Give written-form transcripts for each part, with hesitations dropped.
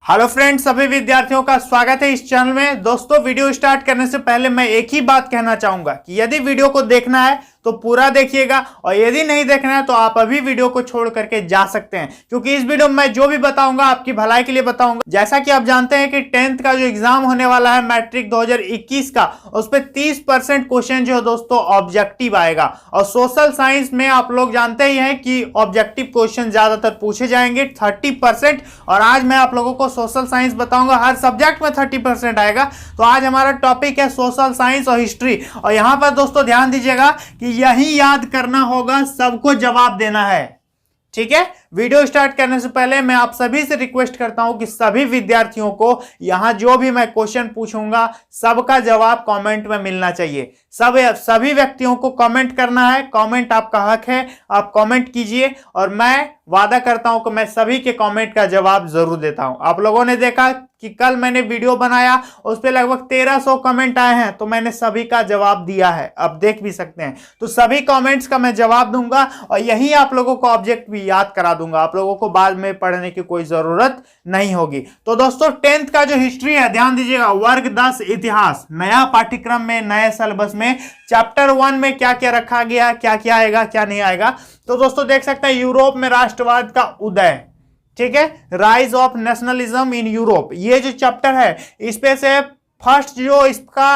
Hello friends, सभी विद्यार्थियों का स्वागत है इस चैनल में। दोस्तों, वीडियो स्टार्ट करने से पहले मैं एक ही बात कहना चाहूंगा कि यदि वीडियो को देखना है तो पूरा देखिएगा और यदि नहीं देखना है तो आप अभी वीडियो को छोड़ करके जा सकते हैं, क्योंकि इस वीडियो में मैं जो भी बताऊंगा आपकी भलाई के लिए बताऊंगा। जैसा कि आप जानते हैं कि 10th का जो एग्जाम होने वाला है मैट्रिक 2021 का, उस पर 30% क्वेश्चन जो है दोस्तों ऑब्जेक्टिव आएगा। और सोशल साइंस में आप लोग जानते ही हैं कि ऑब्जेक्टिव क्वेश्चन ज्यादातर पूछे जाएंगे 30%। और आज मैं आप लोगों को सोशल साइंस बताऊंगा, हर सब्जेक्ट में 30% आएगा। तो आज हमारा टॉपिक है सोशल साइंस और हिस्ट्री। और यहां पर दोस्तों ध्यान दीजिएगा कि यही याद करना होगा, सबको जवाब देना है। ठीक है, वीडियो स्टार्ट करने से पहले मैं आप सभी से रिक्वेस्ट करता हूं कि सभी विद्यार्थियों को यहां जो भी मैं क्वेश्चन पूछूंगा सबका जवाब कमेंट में मिलना चाहिए। सभी व्यक्तियों को कमेंट करना है। कमेंट आपका हक है, आप कमेंट कीजिए और मैं वादा करता हूं कि मैं सभी के कमेंट का जवाब जरूर देता हूं। आप लोगों ने देखा कि कल मैंने वीडियो बनाया, उस पर लगभग 1300 कमेंट आए हैं, तो मैंने सभी का जवाब दिया है। आप देख भी सकते हैं, तो सभी कमेंट्स का मैं जवाब दूंगा और यही आप लोगों को ऑब्जेक्ट भी याद करा दूंगा। आप लोगों को बाद में पढ़ने की कोई जरूरत नहीं होगी। तो दोस्तों, 10th का जो हिस्ट्री है, ध्यान दीजिएगा, वर्ग 10 इतिहास, नया पाठ्यक्रम में, नए सिलेबस में चैप्टर 1 में क्या क्या रखा गया, क्या क्या आएगा, क्या नहीं आएगा। तो दोस्तों देख सकते हैं, यूरोप में राष्ट्रवाद का उदय, ठीक है, rise of nationalism in Europe, ये जो चैप्टर है इस पे से फर्स्ट जो इसका,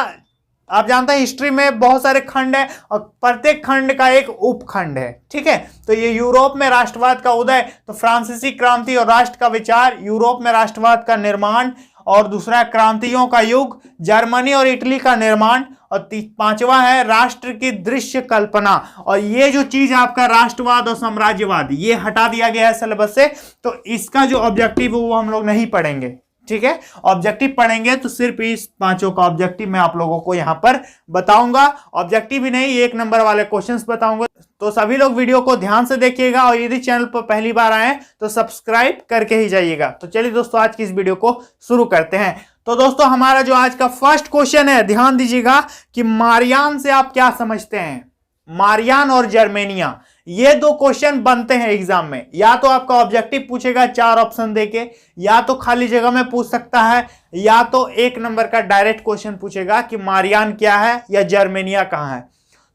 आप जानते हैं हिस्ट्री में बहुत सारे खंड है और प्रत्येक खंड का एक उपखंड है। ठीक है, तो ये यूरोप में राष्ट्रवाद का उदय, तो फ्रांसीसी क्रांति और राष्ट्र का विचार, यूरोप में राष्ट्रवाद का निर्माण, और दूसरा क्रांतियों का युग, जर्मनी और इटली का निर्माण, और पांचवा है राष्ट्र की दृश्य कल्पना। और ये जो चीज आपका राष्ट्रवाद और साम्राज्यवाद, ये हटा दिया गया है सिलेबस से, तो इसका जो ऑब्जेक्टिव है वो हम लोग नहीं पढ़ेंगे। ठीक है, ऑब्जेक्टिव पढ़ेंगे तो सिर्फ इस पांचों का ऑब्जेक्टिव मैं आप लोगों को यहां पर बताऊंगा। ऑब्जेक्टिव ही नहीं, 1 नंबर वाले क्वेश्चंस बताऊंगा। तो सभी लोग वीडियो को ध्यान से देखिएगा और यदि चैनल पर पहली बार आए तो सब्सक्राइब करके ही जाइएगा। तो चलिए दोस्तों, आज की इस वीडियो को शुरू करते हैं। तो दोस्तों, हमारा जो आज का फर्स्ट क्वेश्चन है, ध्यान दीजिएगा कि मारियान से आप क्या समझते हैं। मारियान और जर्मेनिया, ये 2 क्वेश्चन बनते हैं एग्जाम में। या तो आपका ऑब्जेक्टिव पूछेगा 4 ऑप्शन देके, या तो खाली जगह में पूछ सकता है, या तो 1 नंबर का डायरेक्ट क्वेश्चन पूछेगा कि मारियान क्या है या जर्मेनिया कहां है।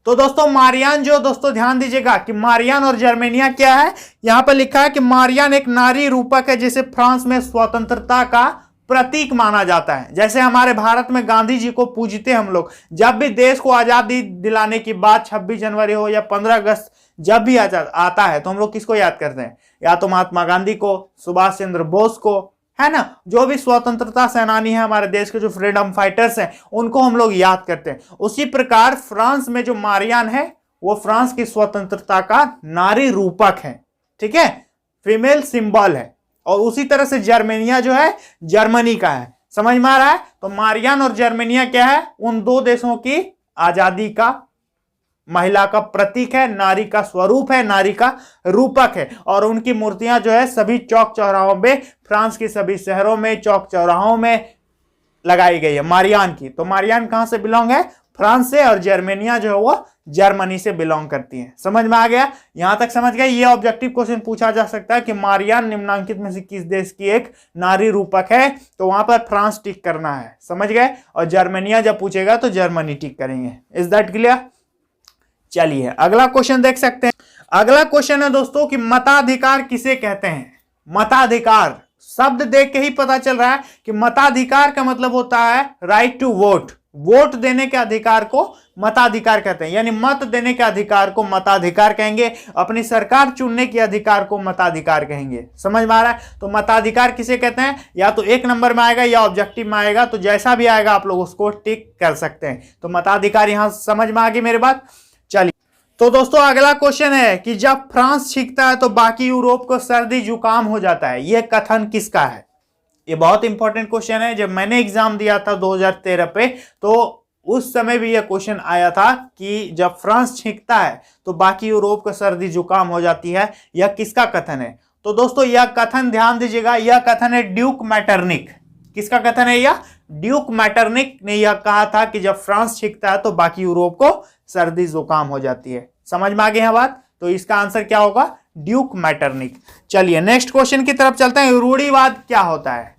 तो दोस्तों, मारियान जो, दोस्तों ध्यान दीजिएगा कि मारियान और जर्मेनिया क्या है। यहां पर लिखा है कि मारियान एक नारी रूपक है जिसे फ्रांस में स्वतंत्रता का प्रतीक माना जाता है। जैसे हमारे भारत में गांधी जी को पूजते हम लोग, जब भी देश को आजादी दिलाने की बात, 26 जनवरी हो या 15 अगस्त जब भी आता है, तो हम लोग किसको याद करते हैं? या तो महात्मा गांधी को, सुभाष चंद्र बोस को, है ना, जो भी स्वतंत्रता सेनानी है हमारे देश के, जो फ्रीडम फाइटर्स हैं, उनको हम लोग याद करते हैं। उसी प्रकार फ्रांस में जो मारियान है वो फ्रांस की स्वतंत्रता का नारी रूपक है। ठीक है, फीमेल सिंबल है। और उसी तरह से जर्मेनिया जो है जर्मनी का है। समझ में आ रहा है? तो मारियान और जर्मेनिया क्या है? उन 2 देशों की आजादी का, महिला का प्रतीक है, नारी का स्वरूप है, नारी का रूपक है। और उनकी मूर्तियां जो है सभी चौक चौराहों में, फ्रांस के सभी शहरों में, चौक चौराहों में लगाई गई है मारियान की। तो मारियान कहां से बिलोंग है? फ्रांस से। और जर्मेनिया जो है वो जर्मनी से बिलोंग करती है। समझ में आ गया? यहां तक समझ गए? ये ऑब्जेक्टिव क्वेश्चन पूछा जा सकता है कि मारियान निम्नांकित में से किस देश की एक नारी रूपक है, तो वहां पर फ्रांस टिक करना है। समझ गए? और जर्मनिया जब पूछेगा तो जर्मनी टिक करेंगे। Is that clear? चलिए अगला क्वेश्चन देख सकते हैं। अगला क्वेश्चन है दोस्तों कि मताधिकार किसे कहते हैं। मताधिकार शब्द देख के ही पता चल रहा है कि मताधिकार का मतलब होता है राइट टू वोट। वोट देने के अधिकार को मताधिकार कहते हैं, यानी मत देने के अधिकार को मताधिकार कहेंगे, अपनी सरकार चुनने के अधिकार को मताधिकार कहेंगे। समझ में आ रहा है? तो मताधिकार किसे कहते हैं? या तो 1 नंबर में आएगा या ऑब्जेक्टिव में आएगा, तो जैसा भी आएगा आप लोग उसको टिक कर सकते हैं। तो मताधिकार यहां समझ में आ गई मेरी बात? चलिए, तो दोस्तों अगला क्वेश्चन है कि जब फ्रांस छींकता है तो बाकी यूरोप को सर्दी जुकाम हो जाता है, यह कथन किसका है? ये बहुत इंपॉर्टेंट क्वेश्चन है। जब मैंने एग्जाम दिया था 2013 पे, तो उस समय भी यह क्वेश्चन आया था कि जब फ्रांस छींकता है तो बाकी यूरोप को सर्दी जुकाम हो जाती है। यह किसका कथन है? तो दोस्तों यह कथन, ध्यान दीजिएगा, यह कथन है ड्यूक मैटरनिक। किसका कथन है यह? ड्यूक मैटरनिक ने यह कहा था कि जब फ्रांस छींकता है तो बाकी यूरोप को सर्दी जुकाम हो जाती है। समझ में आ गई है बात? तो इसका आंसर क्या होगा? Duke Metternich. चलिए नेक्स्ट क्वेश्चन की तरफ चलते हैं। रूढ़िवाद क्या होता है?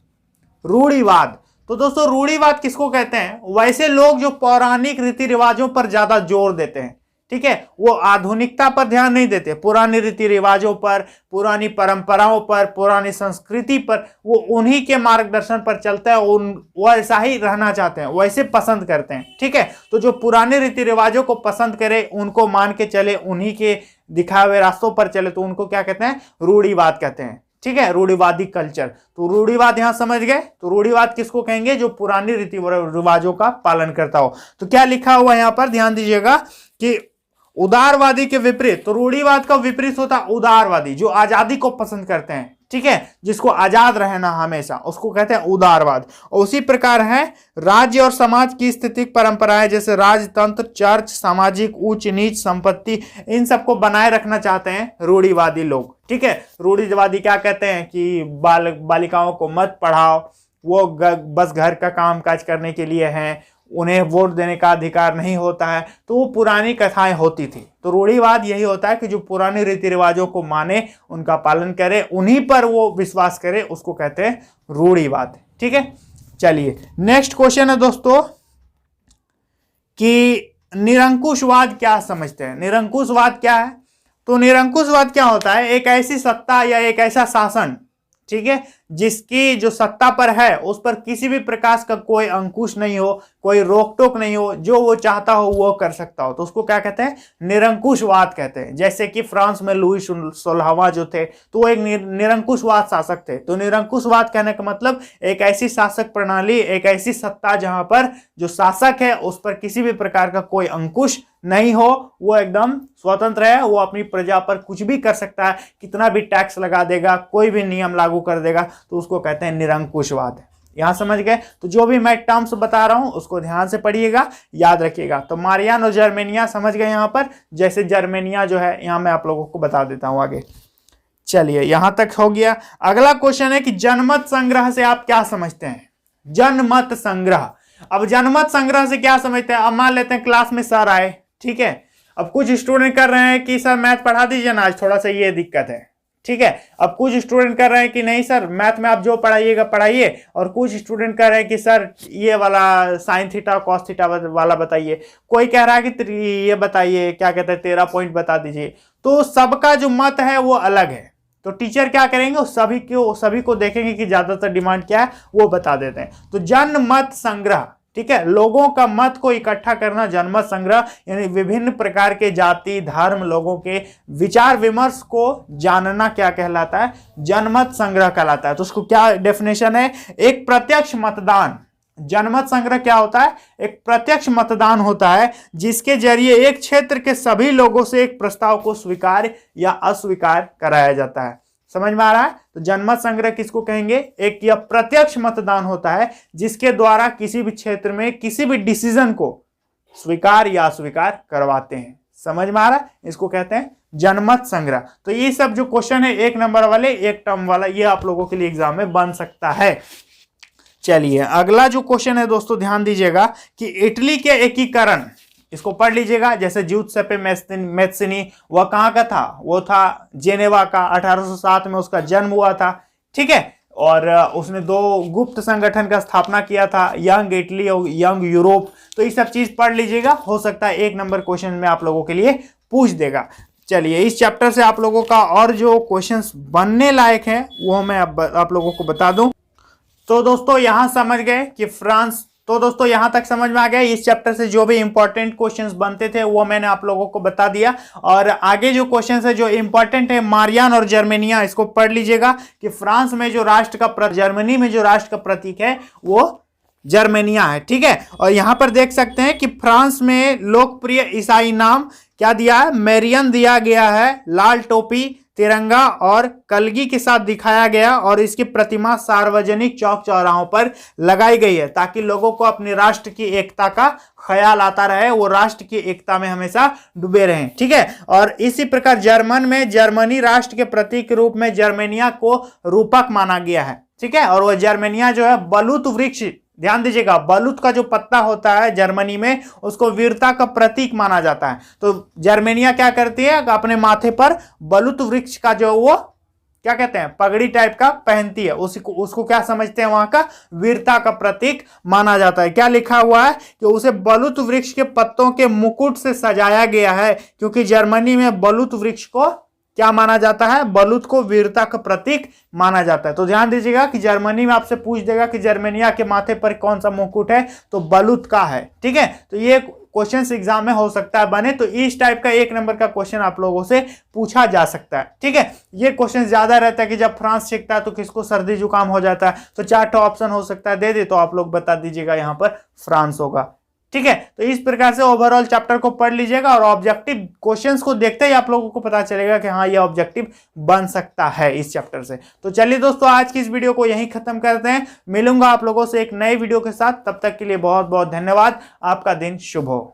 रूढ़िवाद। तो दोस्तों रूढ़िवाद किसको कहते हैं? वैसे लोग जो पौराणिक रीति रिवाजों पर ज्यादा जोर देते हैं, ठीक है, वो आधुनिकता पर ध्यान नहीं देते, पुरानी रीति रिवाजों पर, पुरानी परंपराओं पर, पुरानी संस्कृति पर, वो उन्हीं के मार्गदर्शन पर चलता है, वो ऐसा ही रहना चाहते हैं, वैसे पसंद करते हैं, ठीक है। तो जो पुराने रीति रिवाजों को पसंद करे, उनको मान के चले, उन्हीं के दिखाए हुए रास्तों पर चले, तो उनको क्या कहते हैं? रूढ़िवाद कहते हैं, ठीक है, रूढ़िवादी कल्चर। तो रूढ़िवाद यहां समझ गए। तो रूढ़िवाद किसको कहेंगे? जो पुरानी रीति रिवाजों का पालन करता हो। तो क्या लिखा हुआ यहां पर ध्यान दीजिएगा कि उदारवादी के विपरीत, तो रूढ़िवाद का विपरीत होता है उदारवादी, जो आजादी को पसंद करते हैं, ठीक है, जिसको आजाद रहना हमेशा, उसको कहते हैं उदारवाद। और उसी प्रकार है राज्य और समाज की स्थितिक परंपराएं, जैसे राजतंत्र, चर्च, सामाजिक ऊंच नीच, संपत्ति, इन सबको बनाए रखना चाहते हैं रूढ़िवादी लोग, ठीक है। रूढ़िवादी क्या कहते हैं कि बालिकाओं को मत पढ़ाओ, वो बस घर का काम काज करने के लिए हैं, उन्हें वोट देने का अधिकार नहीं होता है। तो वो पुरानी कथाएं होती थी। तो रूढ़िवाद यही होता है कि जो पुराने रीति रिवाजों को माने, उनका पालन करे, उन्हीं पर वो विश्वास करे, उसको कहते हैं रूढ़िवाद, ठीक है। चलिए नेक्स्ट क्वेश्चन है दोस्तों कि निरंकुशवाद क्या समझते हैं? निरंकुशवाद क्या है? तो निरंकुशवाद क्या होता है? एक ऐसी सत्ता या एक ऐसा शासन, ठीक है, जिसकी जो सत्ता पर है उस पर किसी भी प्रकार का कोई अंकुश नहीं हो, कोई रोक टोक नहीं हो, जो वो चाहता हो वो कर सकता हो, तो उसको क्या कहते हैं? निरंकुशवाद कहते हैं। जैसे कि फ्रांस में लुई 16वां जो थे, तो वो एक निरंकुशवाद शासक थे। तो निरंकुशवाद कहने का मतलब एक ऐसी शासक प्रणाली, एक ऐसी सत्ता जहां पर जो शासक है उस पर किसी भी प्रकार का कोई अंकुश नहीं हो, वो एकदम स्वतंत्र है, वो अपनी प्रजा पर कुछ भी कर सकता है, कितना भी टैक्स लगा देगा, कोई भी नियम लागू कर देगा, तो उसको कहते हैं निरंकुशवाद। यहां समझ गए? तो जो भी मैं टर्म्स बता रहा हूं उसको ध्यान से पढ़िएगा, याद रखिएगा। तो मारियान और जर्मेनिया समझ गए यहां पर। जैसे जर्मेनिया जो है, यहां मैं आप लोगों को बता देता हूं आगे। चलिए यहां तक हो गया। अगला क्वेश्चन है कि जनमत संग्रह से आप क्या समझते हैं? जनमत संग्रह। अब जनमत संग्रह से क्या समझते हैं? अब मान लेते हैं क्लास में सर आए, ठीक है, अब कुछ स्टूडेंट कर रहे हैं कि सर मैथ पढ़ा दीजिए ना, आज थोड़ा सा ये दिक्कत है, ठीक है। अब कुछ स्टूडेंट कर रहे हैं कि नहीं सर मैथ में आप जो पढ़ाइएगा पढ़ाइए, और कुछ स्टूडेंट कर रहे हैं कि सर ये वाला साइन थीटा कॉस थीटा वाला बताइए। कोई कह रहा है कि ये बताइए, क्या कहते हैं, 13 पॉइंट बता दीजिए। तो सबका जो मत है वो अलग है। तो टीचर क्या करेंगे? सभी को देखेंगे कि ज्यादातर डिमांड क्या है, वो बता देते हैं। तो जनमत संग्रह, ठीक है, लोगों का मत को इकट्ठा करना, जनमत संग्रह, यानी विभिन्न प्रकार के जाति धर्म लोगों के विचार विमर्श को जानना क्या कहलाता है? जनमत संग्रह कहलाता है। तो उसको क्या डेफिनेशन है? एक प्रत्यक्ष मतदान। जनमत संग्रह क्या होता है? एक प्रत्यक्ष मतदान होता है जिसके जरिए एक क्षेत्र के सभी लोगों से एक प्रस्ताव को स्वीकार या अस्वीकार कराया जाता है। समझ में आ रहा है? तो जनमत संग्रह किसको कहेंगे? एक यह प्रत्यक्ष मतदान होता है जिसके द्वारा किसी भी क्षेत्र में किसी भी डिसीजन को स्वीकार या अस्वीकार करवाते हैं। समझ में आ रहा है? इसको कहते हैं जनमत संग्रह। तो ये सब जो क्वेश्चन है, एक नंबर वाले, एक टर्म वाला, ये आप लोगों के लिए एग्जाम में बन सकता है। चलिए अगला जो क्वेश्चन है दोस्तों, ध्यान दीजिएगा कि इटली के एकीकरण, इसको पढ़ लीजिएगा। जैसे ज्यूसेप्पे मैत्सिनी, वह कहाँ का था? वो था जेनेवा का, 1807 में उसका जन्म हुआ था, ठीक है। और उसने 2 गुप्त संगठन का स्थापना किया था, यंग इटली और यंग यूरोप। तो ये सब चीज पढ़ लीजिएगा, हो सकता है एक नंबर क्वेश्चन में आप लोगों के लिए पूछ देगा। चलिए इस चैप्टर से आप लोगों का और जो क्वेश्चंस बनने लायक हैं वो मैं आप लोगों को बता दूं। तो दोस्तों यहां समझ गए कि फ्रांस, तो दोस्तों यहां तक समझ में आ गया। इस चैप्टर से जो भी इंपॉर्टेंट क्वेश्चंस बनते थे वो मैंने आप लोगों को बता दिया। और आगे जो क्वेश्चंस है जो इंपॉर्टेंट है, मारियान और जर्मेनिया, इसको पढ़ लीजिएगा कि फ्रांस में जो राष्ट्र का, जर्मनी में जो राष्ट्र का प्रतीक है वो जर्मेनिया है, ठीक है। और यहां पर देख सकते हैं कि फ्रांस में लोकप्रिय ईसाई नाम क्या दिया है? मैरियन दिया गया है। लाल टोपी, तिरंगा और कलगी के साथ दिखाया गया, और इसकी प्रतिमा सार्वजनिक चौक चौराहों पर लगाई गई है ताकि लोगों को अपने राष्ट्र की एकता का ख्याल आता रहे, वो राष्ट्र की एकता में हमेशा डूबे रहें, ठीक है। और इसी प्रकार जर्मन में जर्मनी राष्ट्र के प्रतीक के रूप में जर्मेनिया को रूपक माना गया है, ठीक है। और वह जर्मेनिया जो है बलूत वृक्ष, ध्यान दीजिएगा, बलूत का जो पत्ता होता है जर्मनी में, उसको वीरता का प्रतीक माना जाता है। तो जर्मेनिया क्या करती है? अपने माथे पर बलूत वृक्ष का जो वो क्या कहते हैं, पगड़ी टाइप का पहनती है, उसको क्या समझते हैं, वहां का वीरता का प्रतीक माना जाता है। क्या लिखा हुआ है कि उसे बलूत वृक्ष के पत्तों के मुकुट से सजाया गया है, क्योंकि जर्मनी में बलूत वृक्ष को क्या माना जाता है, बलूत को वीरता का प्रतीक माना जाता है। तो ध्यान दीजिएगा कि जर्मनी में आपसे पूछ देगा कि जर्मनिया के माथे पर कौन सा मुकुट है, तो बलूत का है। ठीक है, तो ये क्वेश्चन एग्जाम में हो सकता है बने, तो इस टाइप का 1 नंबर का क्वेश्चन आप लोगों से पूछा जा सकता है। ठीक है, ये क्वेश्चन ज्यादा रहता है कि जब फ्रांस सीखता है तो किसको सर्दी जुकाम हो जाता है, तो 4 ऑप्शन हो सकता है, दे दे तो आप लोग बता दीजिएगा, यहां पर फ्रांस होगा। ठीक है, तो इस प्रकार से ओवरऑल चैप्टर को पढ़ लीजिएगा और ऑब्जेक्टिव क्वेश्चंस को देखते ही आप लोगों को पता चलेगा कि हाँ ये ऑब्जेक्टिव बन सकता है इस चैप्टर से। तो चलिए दोस्तों, आज की इस वीडियो को यहीं खत्म करते हैं। मिलूंगा आप लोगों से एक नए वीडियो के साथ, तब तक के लिए बहुत बहुत धन्यवाद। आपका दिन शुभ हो।